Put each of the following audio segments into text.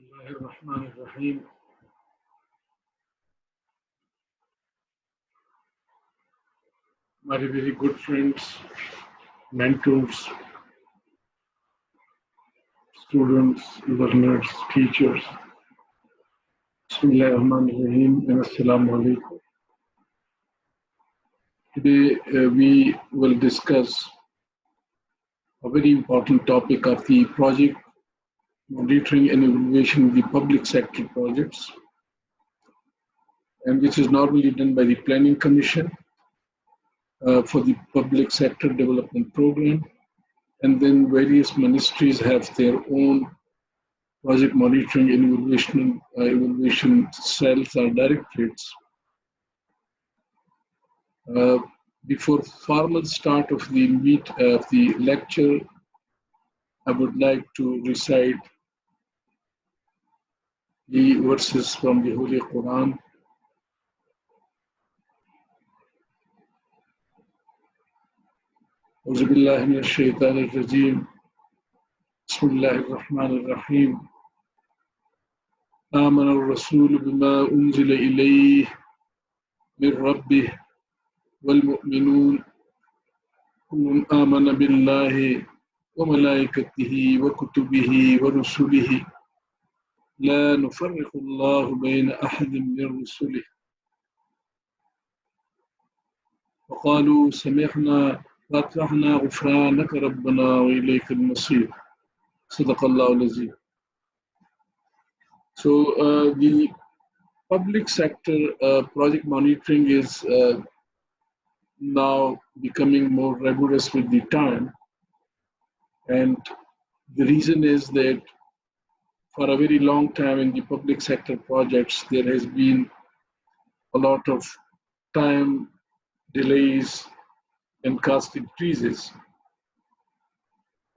Bismillahirrahmanirrahim. My very good friends, mentors, students, learners, teachers. Bismillahirrahmanirrahim and Assalamu alaikum. Today we will discuss a very important topic of the project monitoring and evaluation of the public sector projects, and which is normally done by the Planning Commission for the public sector development program. And then various ministries have their own project monitoring and evaluation cells or directorates. Before formal start of the lecture, I would like to recite the verses from the Holy Quran. أعوذ بالله من الشيطان الرجيم بسم الله الرحمن الرحيم آمن الرسول بما أنزل إليه من ربه والمؤمنون كل آمن بالله وملائكته وكتبه ورسله لا نفرق الله بين أحد من رسله وقالوا سمعنا وأطعنا غفرانك ربنا وإليك المصير صدق الله العظيم. So the public sector project monitoring is now becoming more rigorous with the time, and the reason is that for a very long time in the public sector projects there has been a lot of time delays and cost increases,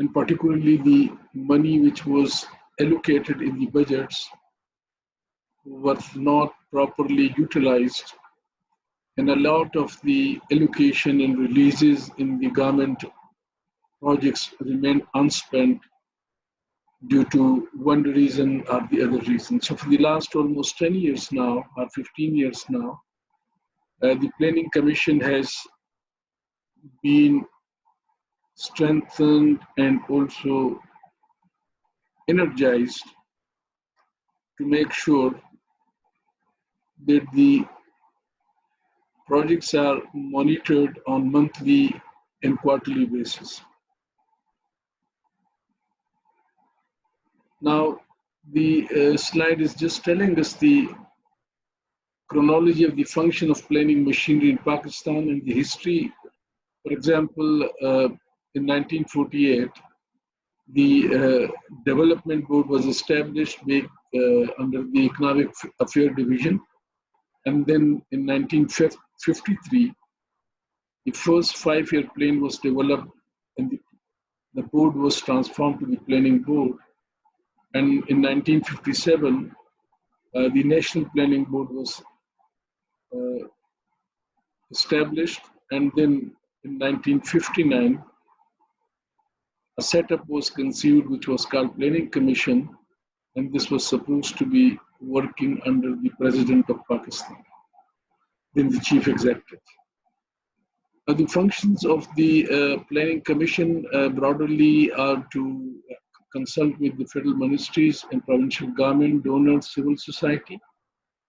and particularly the money which was allocated in the budgets was not properly utilized, and a lot of the allocation and releases in the government projects remain unspent due to one reason or the other reason. So for the last almost 10 years now, or 15 years now, the Planning Commission has been strengthened and also energized to make sure that the projects are monitored on monthly and quarterly basis. Now, the slide is just telling us the chronology of the function of planning machinery in Pakistan and the history. For example, in 1948, the Development Board was established under the Economic Affairs Division. And then in 1953, the first 5-year plan was developed and the board was transformed to the Planning Board. And in 1957, the National Planning Board was established. And then in 1959, a setup was conceived which was called Planning Commission, and this was supposed to be working under the President of Pakistan, then the Chief Executive. The functions of the Planning Commission broadly are to consult with the federal ministries and provincial government, donors, civil society,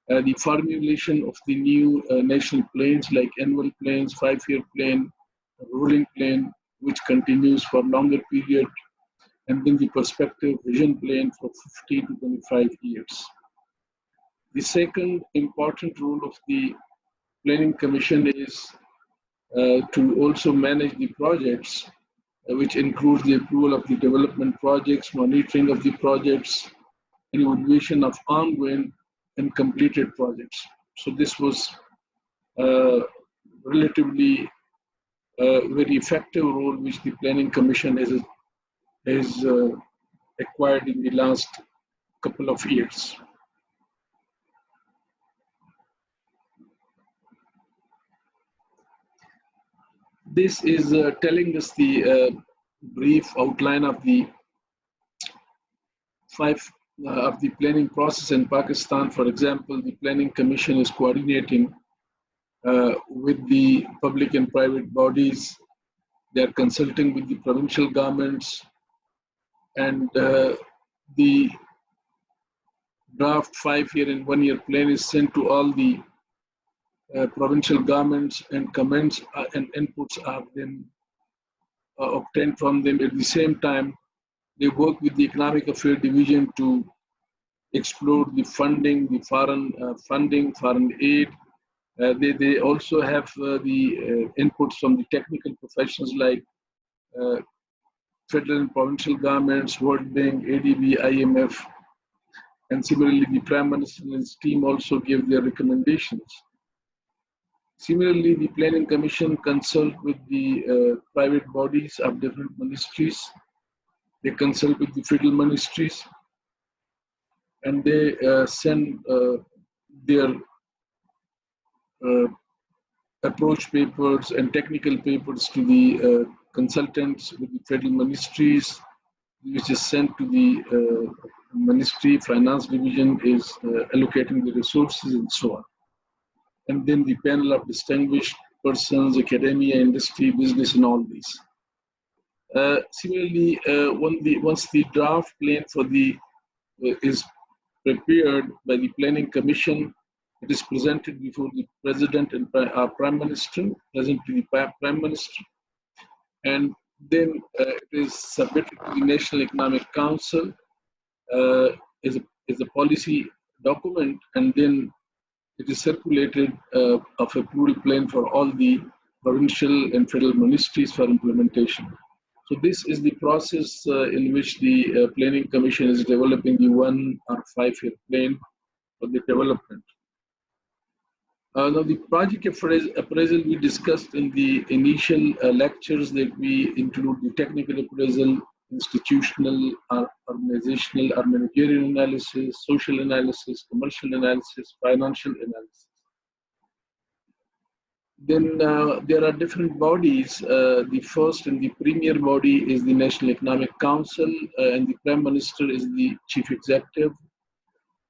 the formulation of the new national plans like annual plans, 5-year plan, rolling plan, which continues for longer period, and then the perspective vision plan for 50 to 25 years. The second important role of the Planning Commission is to also manage the projects, which includes the approval of the development projects, monitoring of the projects, and evaluation of ongoing and completed projects. So this was relatively very effective role which the Planning Commission has acquired in the last couple of years. This is telling us the brief outline of the 5 of the planning process in Pakistan. For example, the Planning Commission is coordinating with the public and private bodies. They are consulting with the provincial governments, and the draft 5-year and 1-year plan is sent to all the provincial governments, and comments and inputs are then obtained from them. At the same time, they work with the Economic Affairs Division to explore the funding, the foreign funding, foreign aid. They also have the inputs from the technical professions like federal and provincial governments, World Bank, ADB, IMF, and similarly, the Prime Minister and his team also give their recommendations. Similarly, the Planning Commission consult with the private bodies of different ministries. They consult with the federal ministries, and they send their approach papers and technical papers to the consultants with the federal ministries, which is sent to the ministry. Finance division is allocating the resources and so on. And then the panel of distinguished persons, academia, industry, business, and all these. Similarly, once the draft plan for the is prepared by the Planning Commission, it is presented before the President and Prime Minister, present to the Prime Minister, and then it is submitted to the National Economic Council as a policy document, and then it is circulated of approval plan for all the provincial and federal ministries for implementation. So this is the process in which the Planning Commission is developing the 1 or 5-year plan for the development. Now the project appraisal we discussed in the initial lectures, that we include the technical appraisal, institutional, organizational or managerial analysis, social analysis, commercial analysis, financial analysis. Then there are different bodies. The first and the premier body is the National Economic Council, and the Prime Minister is the Chief Executive.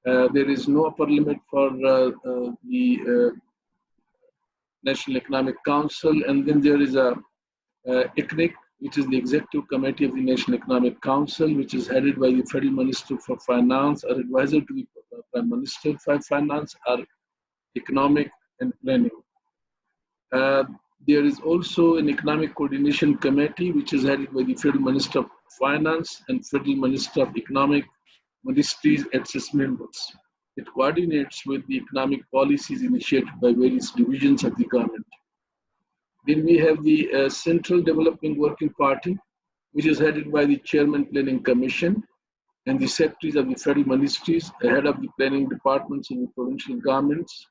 There is no upper limit for the National Economic Council, and then there is a ECNIC, which is the Executive Committee of the National Economic Council, which is headed by the Federal Minister for Finance, or advisor to the Prime Minister for Finance, or Economic and Planning. There is also an Economic Coordination Committee, which is headed by the Federal Minister of Finance and Federal Minister of Economic Ministries as its members. It coordinates with the economic policies initiated by various divisions of the government. Then we have the Central Development Working Party, which is headed by the Chairman Planning Commission and the secretaries of the federal ministries, head of the planning departments in the provincial governments.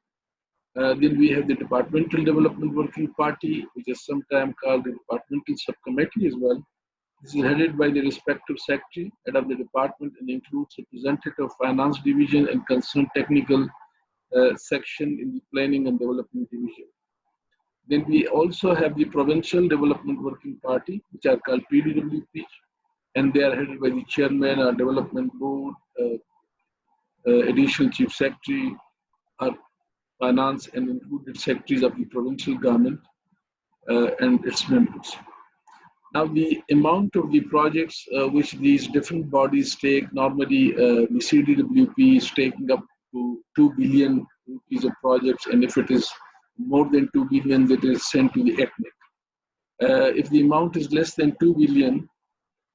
Then we have the Departmental Development Working Party, which is sometimes called the Departmental Subcommittee as well. This is headed by the respective secretary, head of the department, and includes representative of Finance Division and concerned technical section in the Planning and Development Division. Then we also have the Provincial Development Working Party, which are called PDWP, and they are headed by the chairman or development board, additional chief secretary, or finance, and included secretaries of the provincial government and its members. Now, the amount of the projects which these different bodies take, normally the CDWP is taking up to 2 billion rupees of projects, and if it is more than 2 billion, that is sent to the ECNIC. If the amount is less than 2 billion,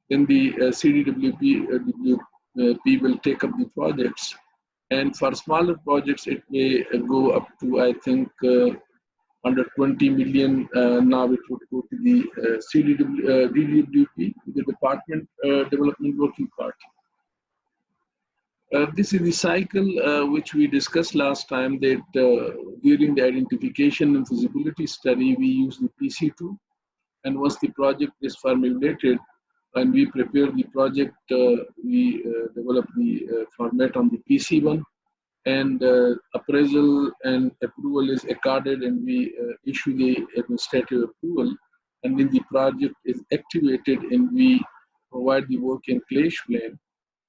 then the CDWP will take up the projects. And for smaller projects, it may go up to, I think, under 20 million. Now it would go to the DWP, the Department Development Working Party. This is the cycle which we discussed last time, that during the identification and feasibility study, we use the PC2. And once the project is formulated and we prepare the project, we develop the format on the PC1. And appraisal and approval is accorded, and we issue the administrative approval, and then the project is activated, and we provide the work and clash plan.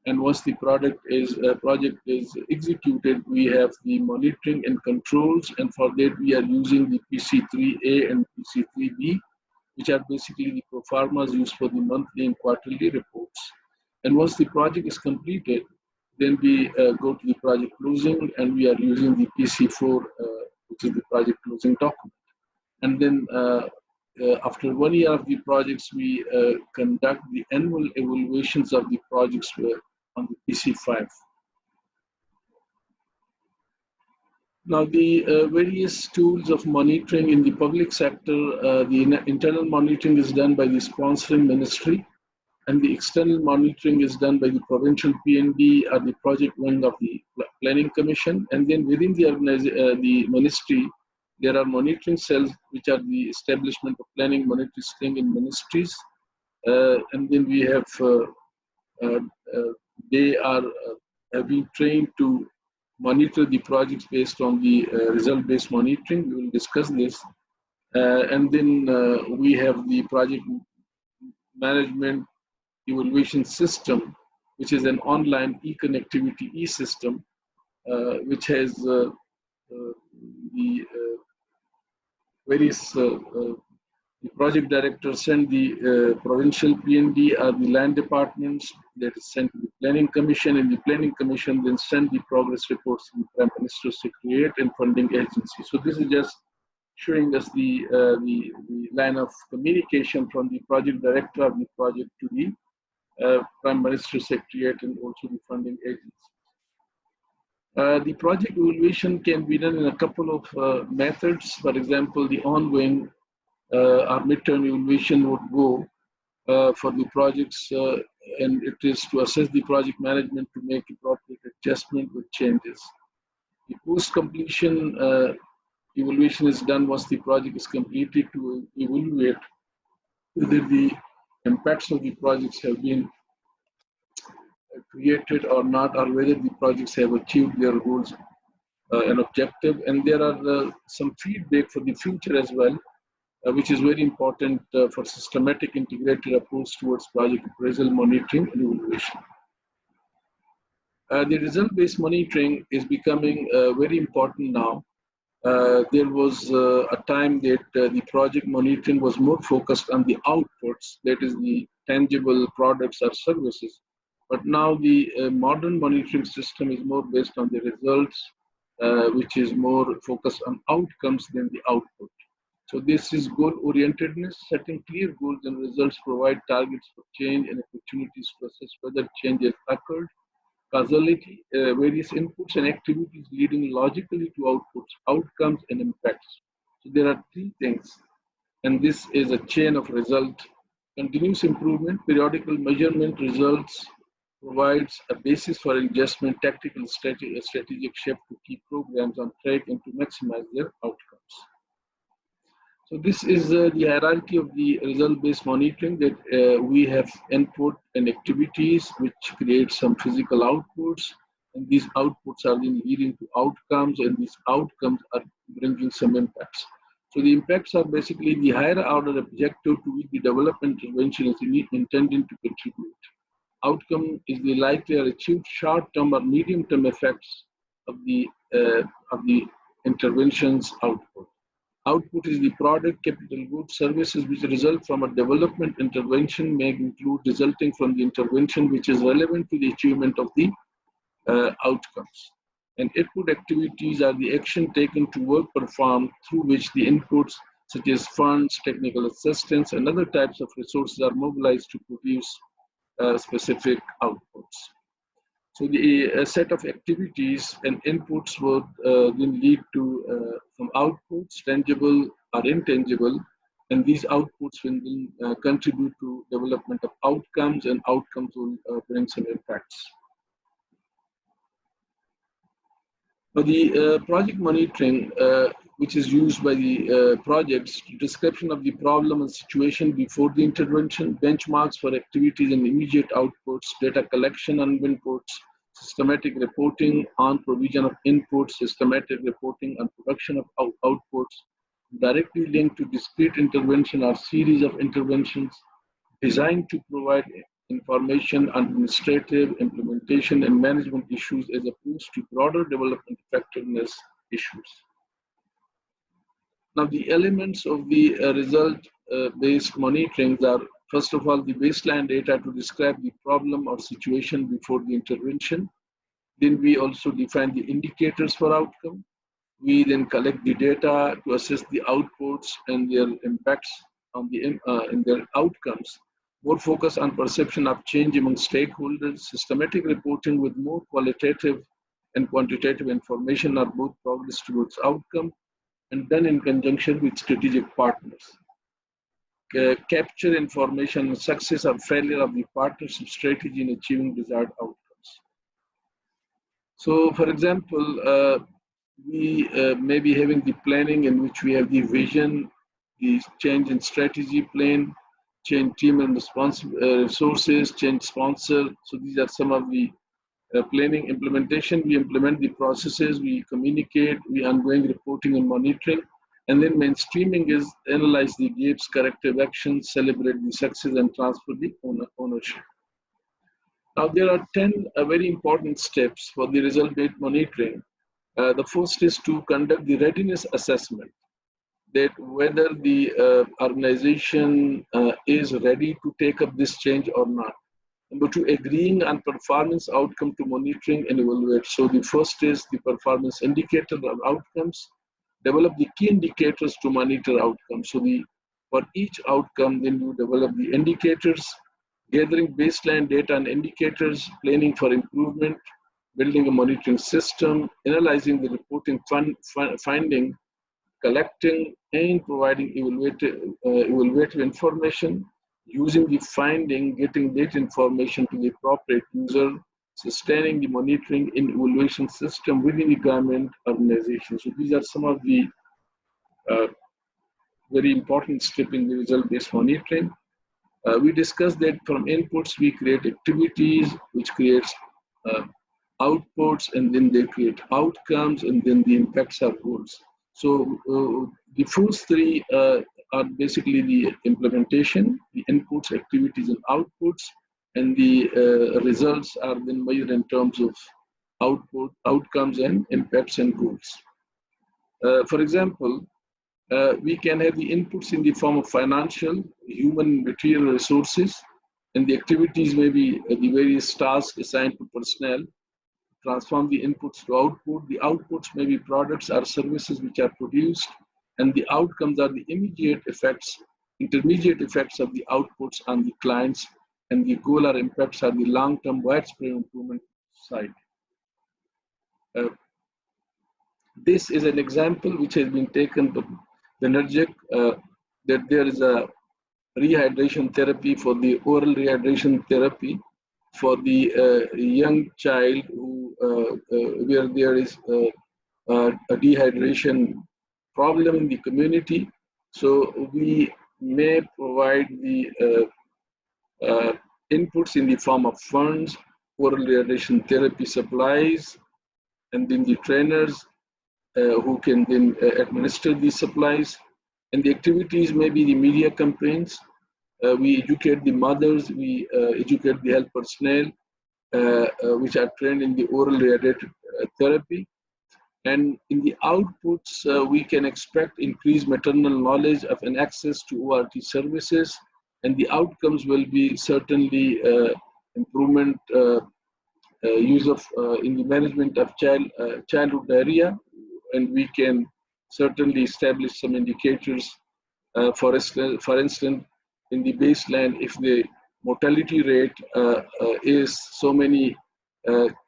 And once the project is executed, we have the monitoring and controls, and for that we are using the PC3A and PC3B, which are basically the pro formas used for the monthly and quarterly reports. And once the project is completed, then we go to the project closing, and we are using the PC4, which is the project closing document. And then after 1 year of the projects, we conduct the annual evaluations of the projects on the PC5. Now, the various tools of monitoring in the public sector, the internal monitoring is done by the sponsoring ministry, and the external monitoring is done by the provincial PND or the project wing of the planning commission. And then within the ministry, there are monitoring cells, which are the establishment of planning monitoring in ministries. And then we have, they are have been trained to monitor the projects based on the result-based monitoring. We will discuss this. And then we have the project management evaluation system, which is an online e-connectivity e-system, which has the various the project director send the provincial PND or the land departments, that is sent to the planning commission, and the planning commission then send the progress reports to the Prime Minister's Secretariat and funding agency. So this is just showing us the line of communication from the project director of the project to the Prime Minister's Secretariat and also the funding agency. The project evaluation can be done in a couple of methods. For example, the ongoing or midterm evaluation would go for the projects, and it is to assess the project management to make appropriate adjustment with changes. The post-completion evaluation is done once the project is completed to evaluate whether the impacts of the projects have been created or not, or whether the projects have achieved their goals and objective. And there are some feedback for the future as well, which is very important for systematic integrated approach towards project appraisal, monitoring, and evaluation. The result-based monitoring is becoming very important now. There was a time that the project monitoring was more focused on the outputs, that is the tangible products or services. But now the modern monitoring system is more based on the results, which is more focused on outcomes than the output. So this is goal-orientedness, setting clear goals and results provide targets for change and opportunities to assess whether change has occurred. Causality, various inputs and activities leading logically to outputs, outcomes and impacts. So there are three things, and this is a chain of result. Continuous improvement, periodical measurement results provides a basis for adjustment, tactical strategic shift to keep programs on track and to maximize their outcomes. So this is the hierarchy of the result-based monitoring, that we have input and activities which create some physical outputs, and these outputs are then leading to outcomes, and these outcomes are bringing some impacts. So the impacts are basically the higher order objective to which the development intervention is intended to contribute. Outcome is the likely or achieved short-term or medium-term effects of the intervention's output. Output is the product, capital goods, services which result from a development intervention may include resulting from the intervention which is relevant to the achievement of the outcomes. And input activities are the action taken to work performed through which the inputs such as funds, technical assistance, and other types of resources are mobilized to produce specific outputs. So the set of activities and inputs would then lead to some outputs, tangible or intangible, and these outputs will then contribute to development of outcomes, and outcomes will bring some impacts. Now the project monitoring, which is used by the projects, description of the problem and situation before the intervention, benchmarks for activities and immediate outputs, data collection on inputs, systematic reporting on provision of inputs, systematic reporting on production of outputs, directly linked to discrete intervention or series of interventions designed to provide information, administrative, implementation, and management issues as opposed to broader development effectiveness issues. Now, the elements of the result-based monitoring are, first of all, the baseline data to describe the problem or situation before the intervention. Then we also define the indicators for outcome. We then collect the data to assess the outputs and their impacts on in their outcomes. More focus on perception of change among stakeholders. Systematic reporting with more qualitative and quantitative information are both progress towards outcome and done in conjunction with strategic partners. Capture information on success or failure of the partnership strategy in achieving desired outcomes. So, for example, we may be having the planning in which we have the vision, the change in strategy plan, change team and resources, change sponsor. So these are some of the planning. Implementation, we implement the processes, we communicate, we ongoing reporting and monitoring. And then mainstreaming is analyze the gaps, corrective actions, celebrate the success and transfer the ownership. Now there are 10 very important steps for the result-based monitoring. The first is to conduct the readiness assessment, that whether the organization is ready to take up this change or not. Number two, agreeing on performance outcome to monitoring and evaluate. So the first is the performance indicator of outcomes. Develop the key indicators to monitor outcomes. So for each outcome, then you develop the indicators, gathering baseline data and indicators, planning for improvement, building a monitoring system, analyzing the reporting finding, collecting and providing evaluative information, using the finding, getting data information to the appropriate user, sustaining the monitoring and evaluation system within the government organization. So these are some of the very important steps in the result-based monitoring. We discussed that from inputs, we create activities, which creates outputs, and then they create outcomes, and then the impacts are goals. So the first three are basically the implementation, the inputs, activities, and outputs, and the results are then measured in terms of outcomes, and impacts and goals. For example, we can have the inputs in the form of financial, human, material resources, and the activities may be the various tasks assigned to personnel. Transform the inputs to output. The outputs may be products or services which are produced, and the outcomes are the immediate effects, intermediate effects of the outputs on the clients, and the goal or impacts are the long-term widespread improvement side. This is an example which has been taken by the NERJIC, that there is a rehydration therapy for the oral rehydration therapy for the young child who where there is a dehydration problem in the community. So we may provide the inputs in the form of funds, oral rehydration therapy supplies, and then the trainers who can then administer these supplies. And the activities may be the media campaigns. We educate the mothers, we educate the health personnel, which are trained in the oral rehydration therapy. And in the outputs, we can expect increased maternal knowledge of and access to ORT services. And the outcomes will be certainly improvement, use of in the management of childhood diarrhea. And we can certainly establish some indicators. For instance, in the baseline, if the mortality rate is so many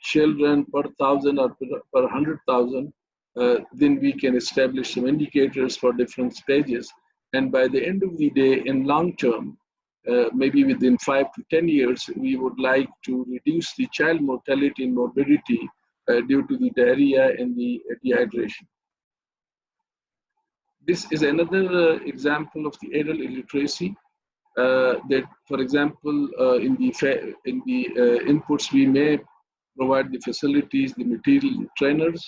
children per 1,000 or per 100,000, then we can establish some indicators for different stages. And by the end of the day, in long term, maybe within 5 to 10 years, we would like to reduce the child mortality and morbidity due to the diarrhea and the dehydration. This is another example of the adult illiteracy. That, for example, in the inputs, we may provide the facilities, the material, trainers.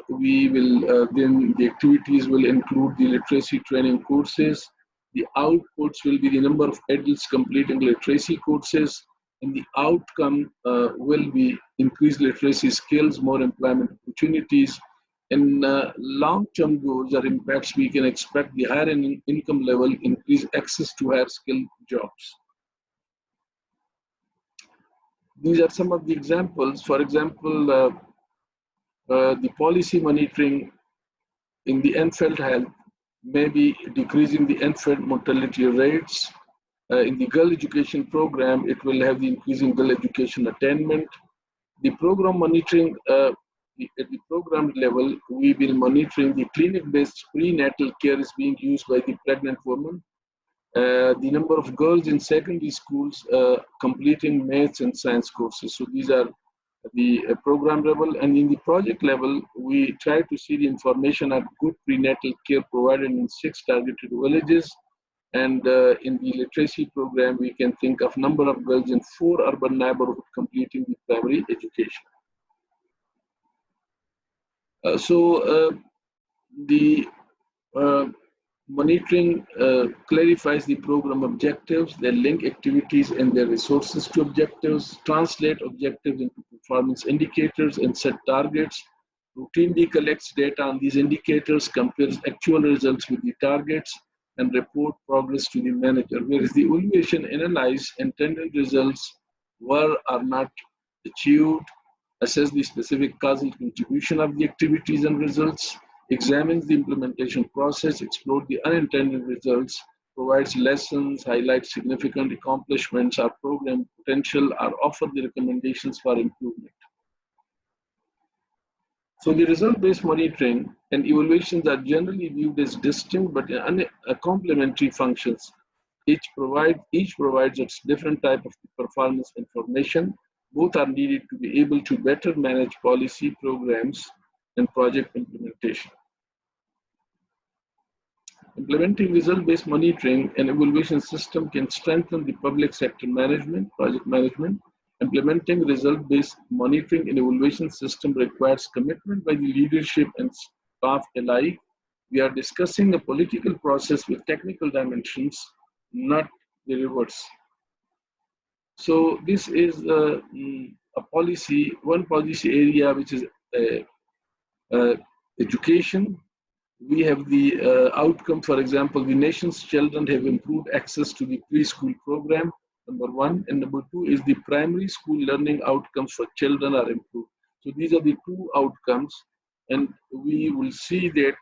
We will then the activities will include the literacy training courses, The outputs will be the number of adults completing literacy courses, and the outcome will be increased literacy skills, more employment opportunities, and long-term goals or impacts. We can expect the higher income level, increase access to higher skilled jobs. These are some of the examples. For example, the policy monitoring in the unfelt health may be decreasing the unfelt mortality rates. In the girl education program, it will have the increasing girl education attainment. The program monitoring, at the program level, we will monitoring the clinic-based prenatal care is being used by the pregnant woman. The number of girls in secondary schools completing maths and science courses. So these are the program level, and in the project level, we try to see the information of good prenatal care provided in 6 targeted villages. And in the literacy program, we can think of number of girls in 4 urban neighborhoods completing the primary education. The monitoring clarifies the program objectives, they link activities and their resources to objectives, translate objectives into performance indicators and set targets, routinely collects data on these indicators, compares actual results with the targets, and report progress to the manager. Whereas the evaluation analyze intended results were or not achieved, assess the specific causal contribution of the activities and results, examines the implementation process, explore the unintended results, provides lessons, highlights significant accomplishments or program potential, or offer the recommendations for improvement. So the result-based monitoring and evaluations are generally viewed as distinct but complementary functions. Each provides its different type of performance information. Both are needed to be able to better manage policy programs and project implementation. Implementing result-based monitoring and evaluation system can strengthen the public sector management, project management. Implementing result-based monitoring and evaluation system requires commitment by the leadership and staff alike. We are discussing a political process with technical dimensions, not the reverse. So this is a policy, one policy area, which is education. We have the outcome, for example, the nation's children have improved access to the preschool program, number 1, and number 2 is the primary school learning outcomes for children are improved. So these are the 2 outcomes, and we will see that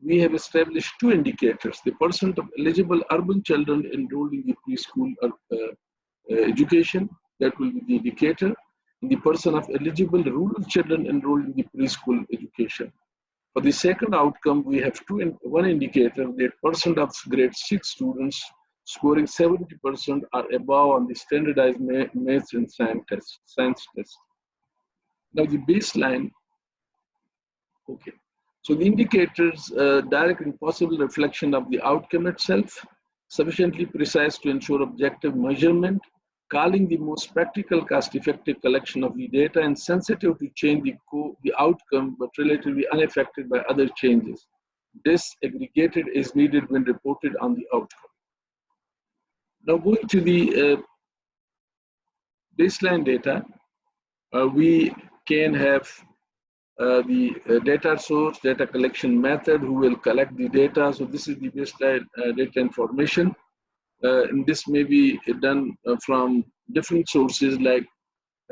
we have established 2 indicators. The percent of eligible urban children enrolled in the preschool education, that will be the indicator, and the percent of eligible rural children enrolled in the preschool education. For the second outcome, we have one indicator, that percent of grade 6 students scoring 70% are above on the standardized maths and science test. Now the baseline, okay. So the indicators direct and possible reflection of the outcome itself, sufficiently precise to ensure objective measurement, calling the most practical, cost-effective collection of the data, and sensitive to change the outcome, but relatively unaffected by other changes. This aggregated is needed when reported on the outcome. Now going to the baseline data, we can have the data source, data collection method, who will collect the data. So this is the baseline data information. And this may be done from different sources, like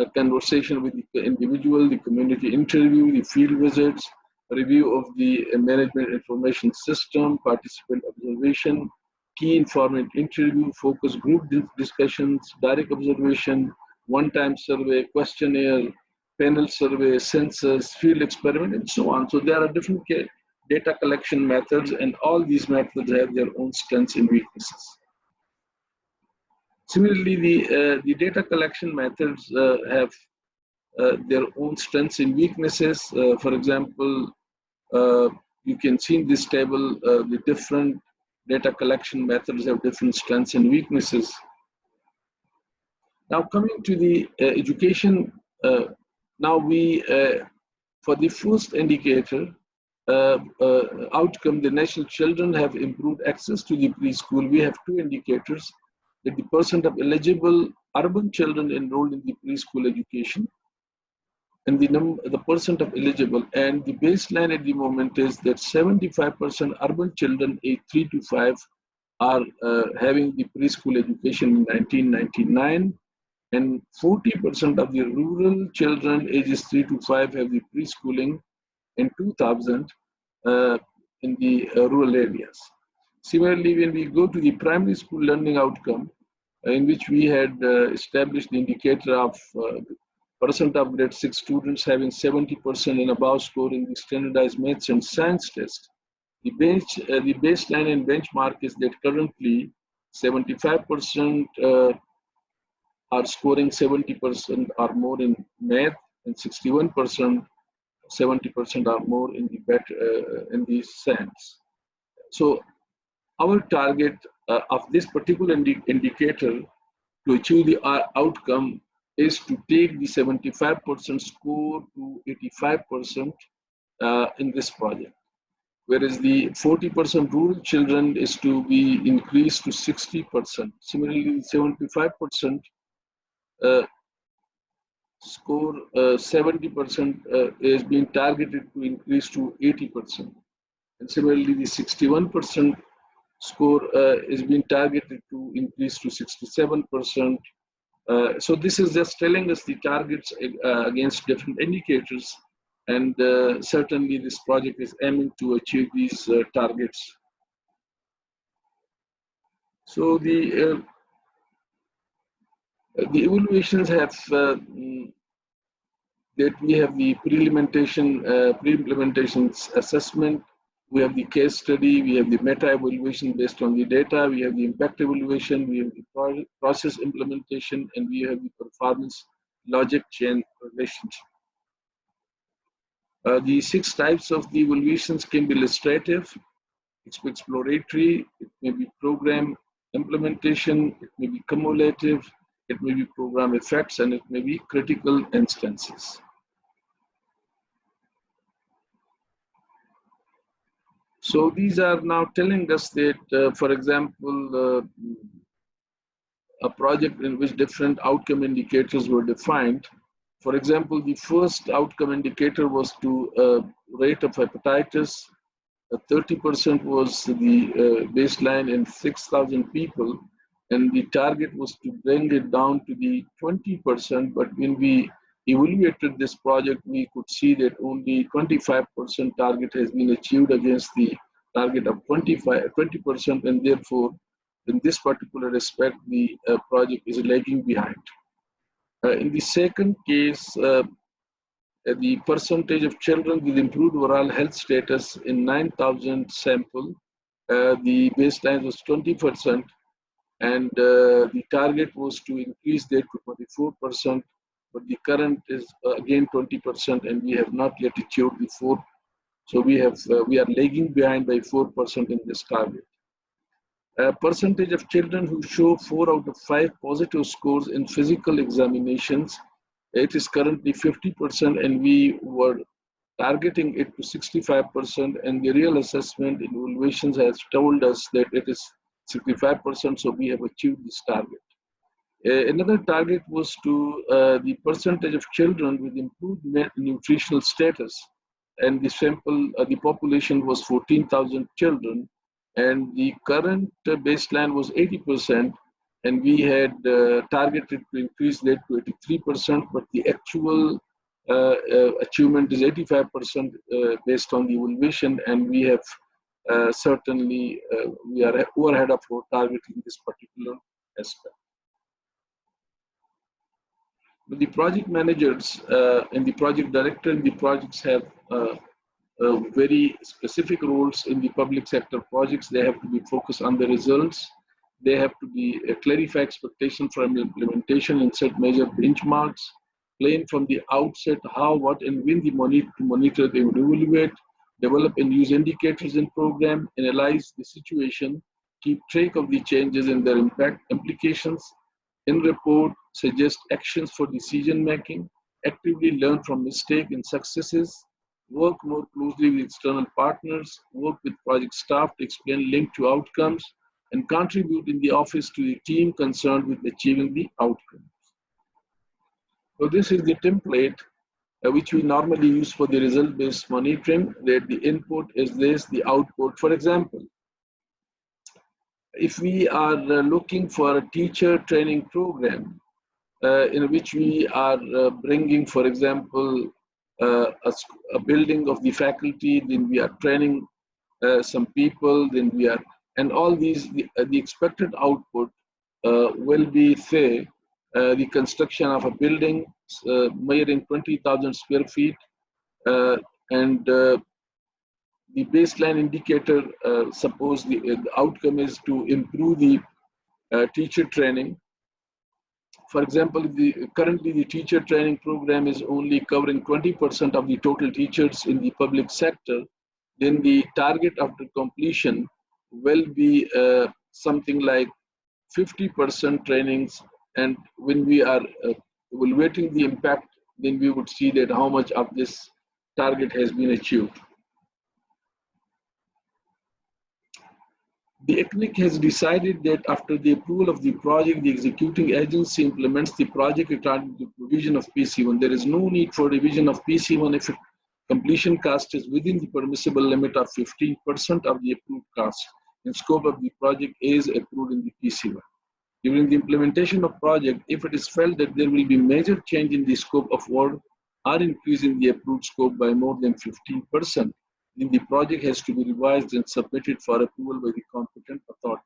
a conversation with the individual, the community interview, the field visits, review of the management information system, participant observation, key informant interview, focus group discussions, direct observation, one-time survey, questionnaire, panel survey, census, field experiment, and so on. So there are different data collection methods, and all these methods have their own strengths and weaknesses. Similarly, the data collection methods have their own strengths and weaknesses. For example, you can see in this table the different data collection methods have different strengths and weaknesses. Now coming to the education, now we, for the first indicator, outcome, the national children have improved access to the preschool. We have two indicators, that the percent of eligible urban children enrolled in the preschool education and the percent of eligible, and the baseline at the moment is that 75% urban children aged 3 to 5 are having the preschool education in 1999, and 40% of the rural children ages 3 to 5 have the preschooling in 2000 in the rural areas. Similarly, when we go to the primary school learning outcome, in which we had established the indicator of percent of grade 6 students having 70% and above score in the standardized maths and science test. The baseline and benchmark is that currently 75% are scoring 70% or more in math, and 61%, 70% or more in the science. So our target of this particular indicator to achieve the outcome is to take the 75% score to 85% in this project, whereas the 40% rural children is to be increased to 60%. Similarly, 75% score 70% is being targeted to increase to 80%. And similarly, the 61% score is being targeted to increase to 67%. So this is just telling us the targets against different indicators, and certainly this project is aiming to achieve these targets. So the evaluations have that we have the pre-implementation assessment, we have the case study, we have the meta-evaluation based on the data, we have the impact evaluation, we have the process implementation, and we have the performance logic chain relationship. The 6 types of the evaluations can be illustrative, exploratory, it may be program implementation, it may be cumulative, it may be program effects, and it may be critical instances. So these are now telling us that, for example, a project in which different outcome indicators were defined. For example, the first outcome indicator was to rate of hepatitis. 30% was the baseline in 6,000 people, and the target was to bring it down to the 20%. But when we evaluated this project, we could see that only 25% target has been achieved against the target of 20%, and therefore, in this particular respect, the project is lagging behind. In the second case, the percentage of children with improved overall health status in 9,000 sample, the baseline was 20%, and the target was to increase that to 24%, but the current is again 20%, and we have not yet achieved the 4. So we are lagging behind by 4% in this target. Percentage of children who show 4 out of 5 positive scores in physical examinations, it is currently 50%, and we were targeting it to 65%, and the real assessment evaluations has told us that it is 65%, so we have achieved this target. Another target was to the percentage of children with improved nutritional status, and the sample, the population was 14,000 children, and the current baseline was 80%, and we had targeted to increase that to 83%, but the actual achievement is 85% based on the evaluation, and we have certainly, we are ahead of our target in this particular aspect. But the project managers and the project director and the projects have very specific roles in the public sector projects. They have to be focused on the results. They have to be clarify expectation from implementation and set major benchmarks, plan from the outset how, what, and when the monitor, they would evaluate, develop and use indicators in program, analyze the situation, keep track of the changes and their implications, in report, suggest actions for decision making, actively learn from mistakes and successes, work more closely with external partners, work with project staff to explain link to outcomes, and contribute in the office to the team concerned with achieving the outcome. So this is the template which we normally use for the result-based monitoring, that the input is this, the output. For example, if we are looking for a teacher training program in which we are bringing, for example, a building of the faculty, then we are training some people, then we are, and all these, the expected output will be, say, the construction of a building measuring 20,000 square feet, and the baseline indicator, suppose the outcome is to improve the teacher training. For example, currently the teacher training program is only covering 20% of the total teachers in the public sector. Then the target after completion will be something like 50% trainings. And when we are evaluating the impact, then we would see that how much of this target has been achieved. The ECNIC has decided that after the approval of the project, the executing agency implements the project according to the provision of PC1. There is no need for revision of PC1 if completion cost is within the permissible limit of 15% of the approved cost and scope of the project is approved in the PC1. During the implementation of project, if it is felt that there will be major change in the scope of work or increase in the approved scope by more than 15%, then the project has to be revised and submitted for approval by the competent authority.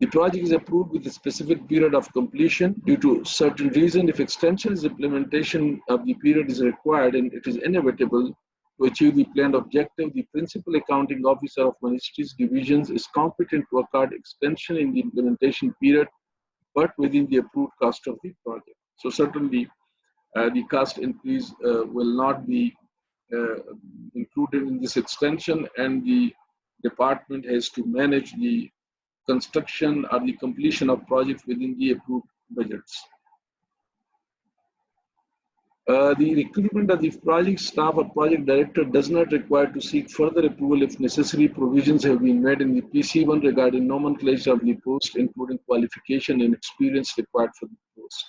The project is approved with a specific period of completion due to certain reason. If extension is implementation of the period is required and it is inevitable to achieve the planned objective, the principal accounting officer of ministries divisions is competent to accord extension in the implementation period, but within the approved cost of the project. So certainly the cost increase will not be included in this extension, and the department has to manage the construction or the completion of projects within the approved budgets. The recruitment of the project staff or project director does not require to seek further approval if necessary provisions have been made in the PC1 regarding nomenclature of the post, including qualification and experience required for the post.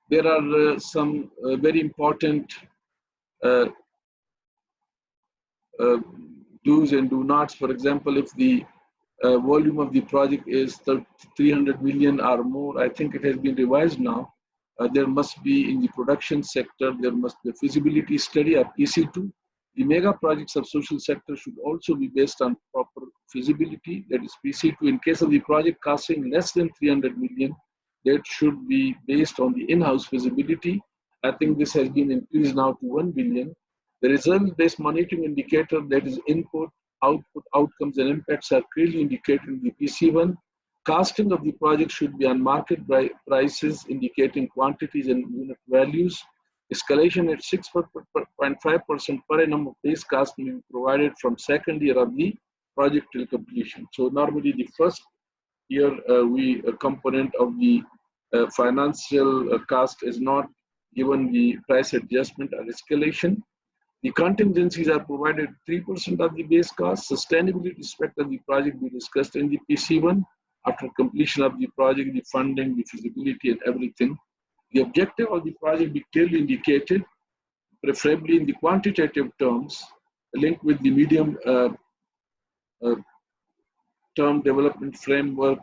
There are some very important do's and do nots. For example, if the volume of the project is 300 million or more, I think it has been revised now. There must be in the production sector, there must be a feasibility study or PC2. The mega projects of social sector should also be based on proper feasibility, that is PC2. In case of the project costing less than 300 million, that should be based on the in-house feasibility. I think this has been increased now to 1 billion. The result-based monitoring indicator, that is input, output, outcomes, and impacts, are clearly indicated in the PC1. Costing of the project should be on market prices, indicating quantities and unit values. Escalation at 6.5% per annum of base cost may be provided from second year of the project till completion. So normally the first year a component of the financial cost is not given the price adjustment or escalation. The contingencies are provided 3% of the base cost. Sustainability aspect of the project be discussed in the PC1. After completion of the project, the funding, the feasibility, and everything. The objective of the project be clearly indicated, preferably in the quantitative terms, linked with the medium term development framework,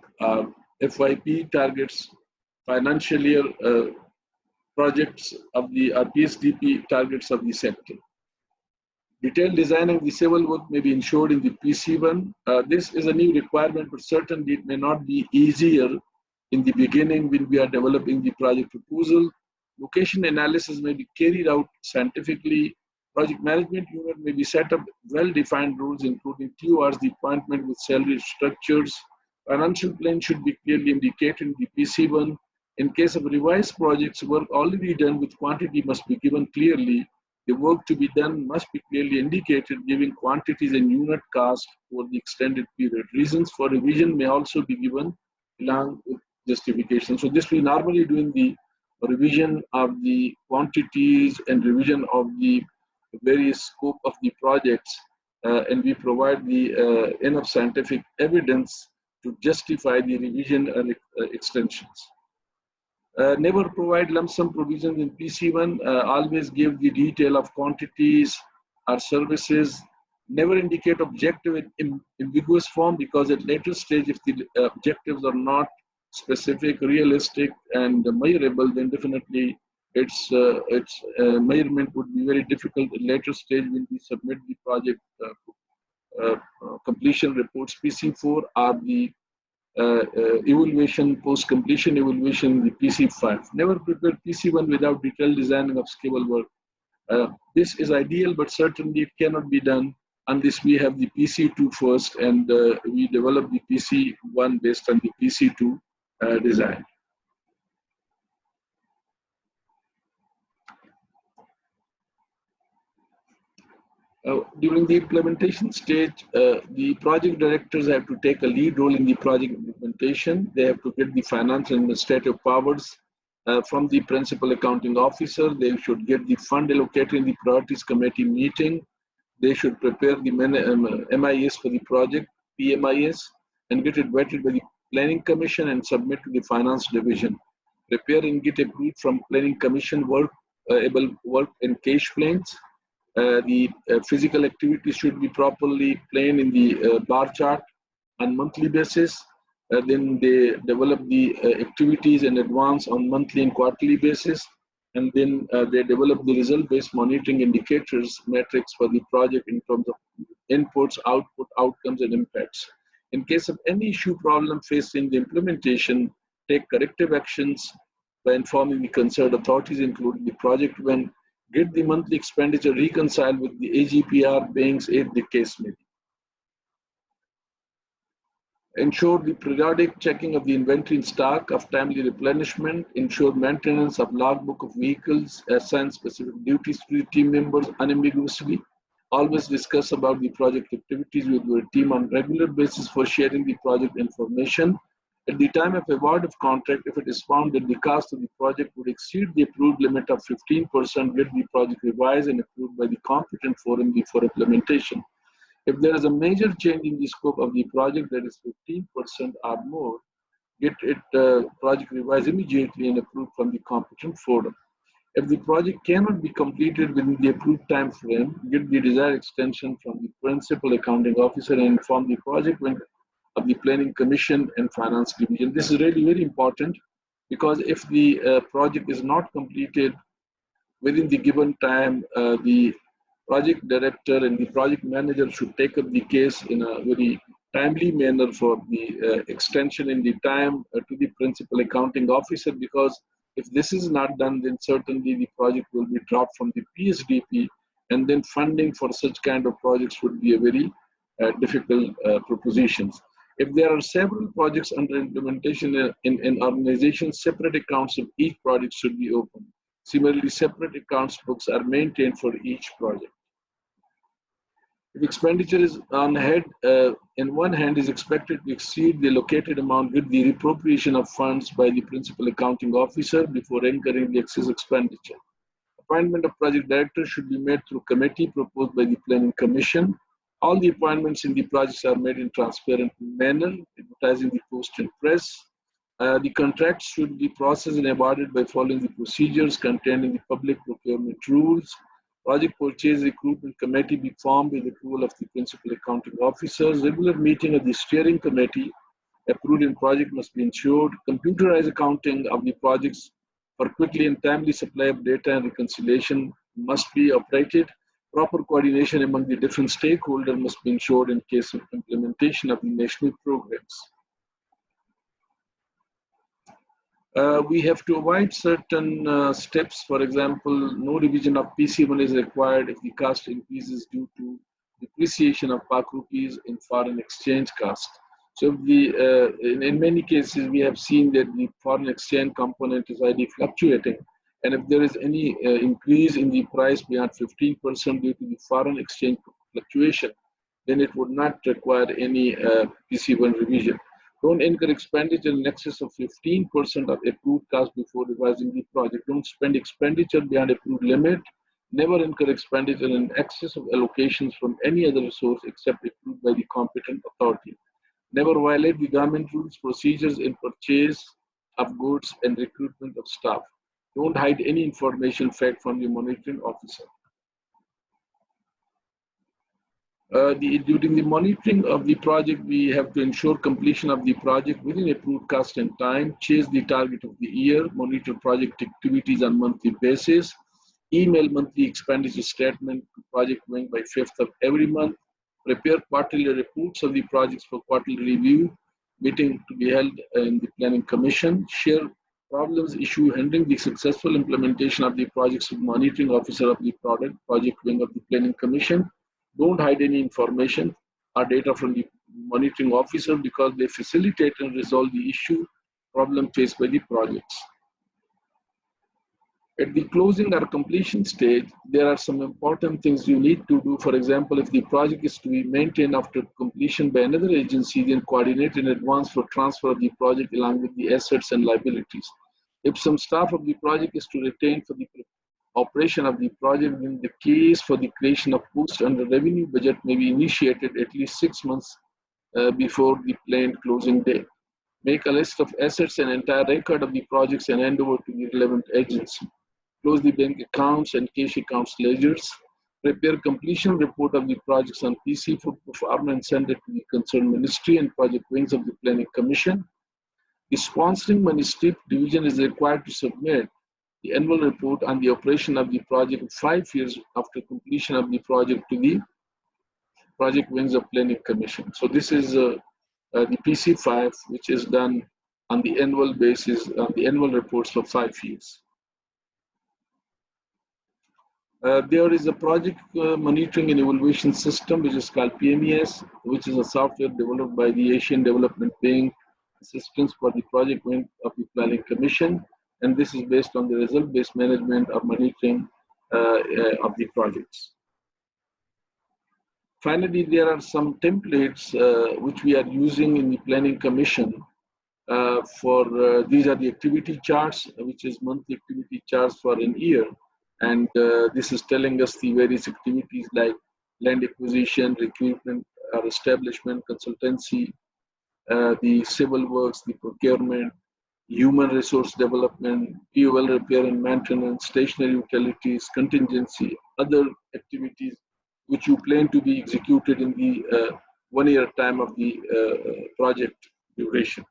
FYP targets, financial year projects of the PSDP targets of the sector. Detailed design of the civil work may be ensured in the PC1. This is a new requirement, but certainly it may not be easier in the beginning when we are developing the project proposal. Location analysis may be carried out scientifically. Project management unit may be set up well-defined rules, including TORs, the appointment with salary structures. Financial plan should be clearly indicated in the PC1. In case of revised projects, work already done with quantity must be given clearly. The work to be done must be clearly indicated, giving quantities and unit cost for the extended period. Reasons for revision may also be given along with justification. So this we normally do in the revision of the quantities and revision of the various scope of the projects, and we provide the enough scientific evidence to justify the revision and extensions. Never provide lump sum provisions in PC1. Always give the detail of quantities or services. Never indicate objective in ambiguous form, because at later stage, if the objectives are not specific, realistic, and measurable, then definitely its measurement would be very difficult at later stage when we submit the project completion reports. PC4 are the evaluation, post-completion evaluation, the PC5. Never prepare PC1 without detailed designing of scalable work. This is ideal, but certainly it cannot be done unless we have the PC2 first, and we develop the PC1 based on the PC2 design. During the implementation stage, the project directors have to take a lead role in the project implementation. They have to get the financial and administrative powers from the principal accounting officer. They should get the fund allocated in the priorities committee meeting. They should prepare the MIS for the project, PMIS, and get it vetted by the planning commission and submit to the finance division. Prepare and get approved from planning commission work and cash plans. The physical activities should be properly planned in the bar chart on monthly basis. Then they develop the activities in advance on monthly and quarterly basis. And then they develop the result-based monitoring indicators, metrics for the project in terms of inputs, output, outcomes, and impacts. In case of any issue problem faced in the implementation, take corrective actions by informing the concerned authorities, including the project, when get the monthly expenditure reconciled with the AGPR beings if the case may be. Ensure the periodic checking of the inventory and stock of timely replenishment. Ensure maintenance of logbook of vehicles. Assign specific duties to the team members unambiguously. Always discuss about the project activities with your team on regular basis for sharing the project information. At the time of award of contract, if it is found that the cost of the project would exceed the approved limit of 15%, get the project revised and approved by the competent forum before implementation. If there is a major change in the scope of the project that is 15% or more, get it project revised immediately and approved from the competent forum. If the project cannot be completed within the approved time frame, get the desired extension from the principal accounting officer and inform the project of the planning commission and finance division. This is really very important, because if the project is not completed within the given time, the project director and the project manager should take up the case in a very timely manner for the extension in the time to the principal accounting officer, because if this is not done, then certainly the project will be dropped from the PSDP, and then funding for such kind of projects would be a very difficult propositions. If there are several projects under implementation in organizations, separate accounts of each project should be opened. Similarly, separate accounts books are maintained for each project. If expenditure is on head, in one hand is expected to exceed the allocated amount with the reappropriation of funds by the principal accounting officer before incurring the excess expenditure. Appointment of project director should be made through committee proposed by the planning commission. All the appointments in the projects are made in transparent manner, advertising the post and press. The contracts should be processed and awarded by following the procedures contained in the public procurement rules. Project purchase recruitment committee be formed with the approval of the principal accounting officers. Regular meeting of the steering committee approved in project must be ensured. Computerized accounting of the projects for quickly and timely supply of data and reconciliation must be operated. Proper coordination among the different stakeholders must be ensured in case of implementation of the national programs. We have to avoid certain steps. For example, no revision of PC1 is required if the cost increases due to depreciation of Pak rupees in foreign exchange cost. So in many cases, we have seen that the foreign exchange component is highly fluctuating. And if there is any increase in the price beyond 15% due to the foreign exchange fluctuation, then it would not require any PC1 revision. Don't incur expenditure in excess of 15% of approved cost before revising the project. Don't spend expenditure beyond approved limit. Never incur expenditure in excess of allocations from any other source except approved by the competent authority. Never violate the government rules, procedures in purchase of goods and recruitment of staff. Don't hide any information fact from the monitoring officer. During the monitoring of the project, we have to ensure completion of the project within approved cost and time, chase the target of the year, monitor project activities on monthly basis, email monthly expenditure statement to project wing by 5th of every month, prepare quarterly reports of the projects for quarterly review, meeting to be held in the planning commission, share problems issue handling the successful implementation of the projects with monitoring officer of the project wing of the planning commission. Don't hide any information or data from the monitoring officer because they facilitate and resolve the issue problem faced by the projects. At the closing or completion stage, there are some important things you need to do. For example, if the project is to be maintained after completion by another agency, then coordinate in advance for transfer of the project along with the assets and liabilities. If some staff of the project is to retain for the operation of the project, then the case for the creation of post under revenue budget may be initiated at least 6 months before the planned closing date. Make a list of assets and entire record of the projects and hand over to the relevant agency. Close the bank accounts and cash accounts ledgers. Prepare completion report of the projects on PC for performance and send it to the concerned ministry and project wings of the planning commission. The sponsoring ministry division is required to submit the annual report on the operation of the project 5 years after completion of the project to the project wings of planning commission. So this is the PC5, which is done on the annual basis, on the annual reports for 5 years. There is a project monitoring and evaluation system, which is called PMES, which is a software developed by the Asian Development Bank Assistance for the project wing of the planning commission. And this is based on the result-based management of monitoring of the projects. Finally, there are some templates which we are using in the planning commission these are the activity charts, which is monthly activity charts for an year. And this is telling us the various activities like land acquisition, recruitment or establishment, consultancy, the civil works, the procurement, human resource development, fuel repair and maintenance, stationary utilities, contingency, other activities which you plan to be executed in the 1 year time of the project duration.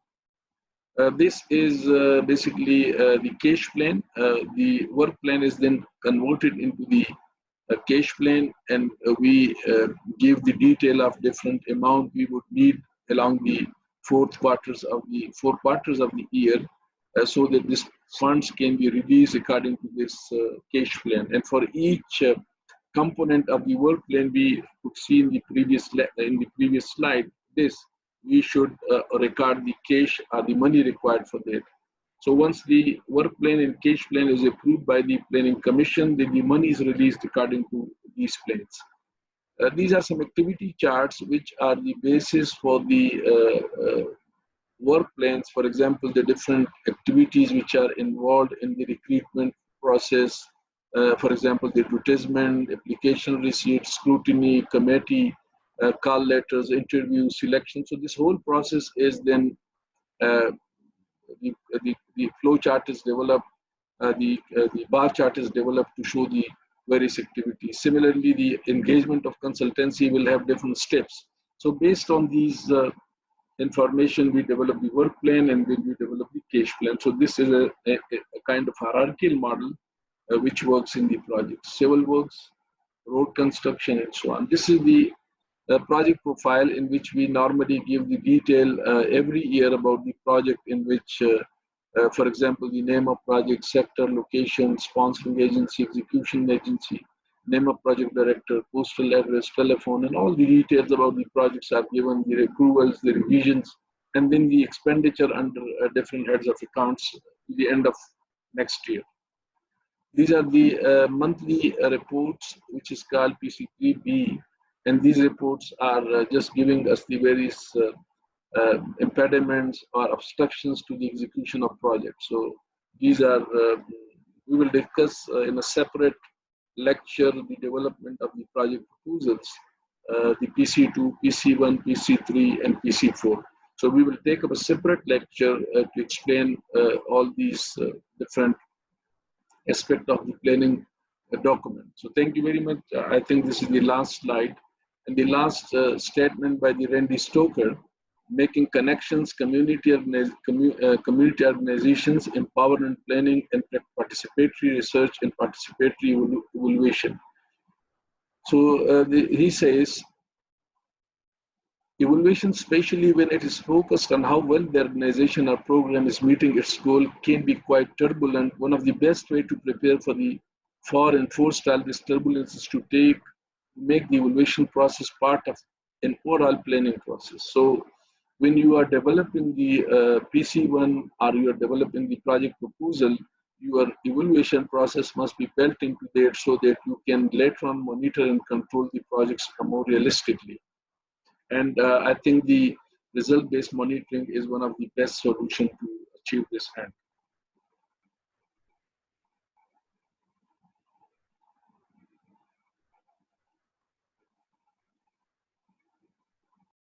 This is basically the cash plan. The work plan is then converted into the cash plan, and we give the detail of different amount we would need along the 4 quarters of the year, so that these funds can be released according to this cash plan. And for each component of the work plan, we could see in the previous slide this. We should record the cash or the money required for that. So once the work plan and cash plan is approved by the planning commission, then the money is released according to these plans. These are some activity charts which are the basis for the work plans. For example, the different activities which are involved in the recruitment process. For example, the advertisement, application receipt, scrutiny, committee, call letters, interview, selection. So this whole process is then the flow chart is developed, the bar chart is developed to show the various activities. Similarly, the engagement of consultancy will have different steps. So based on these information, we develop the work plan and then we develop the cash plan. So this is a kind of hierarchical model which works in the project. Civil works, road construction, and so on. This is the project profile in which we normally give the detail every year about the project, in which, for example, the name of project, sector, location, sponsoring agency, execution agency, name of project director, postal address, telephone, and all the details about the projects are given, the accruals, the revisions, and then the expenditure under different heads of accounts to the end of next year. These are the monthly reports, which is called PC3B. And these reports are just giving us the various impediments or obstructions to the execution of projects. So these are, we will discuss in a separate lecture the development of the project proposals, the PC2, PC1, PC3, and PC4. So we will take up a separate lecture to explain all these different aspects of the planning document. So thank you very much. I think this is the last slide. And the last statement by the Randy Stoker, making connections, community organizations, empowerment planning, and participatory research and participatory evaluation. So he says, evaluation, especially when it is focused on how well the organization or program is meeting its goal, can be quite turbulent. One of the best ways to prepare for and forestall this turbulence is to make the evaluation process part of an overall planning process. So when you are developing the PC1 or you are developing the project proposal, your evaluation process must be built into that so that you can later on monitor and control the projects more realistically. And I think the result-based monitoring is one of the best solutions to achieve this end.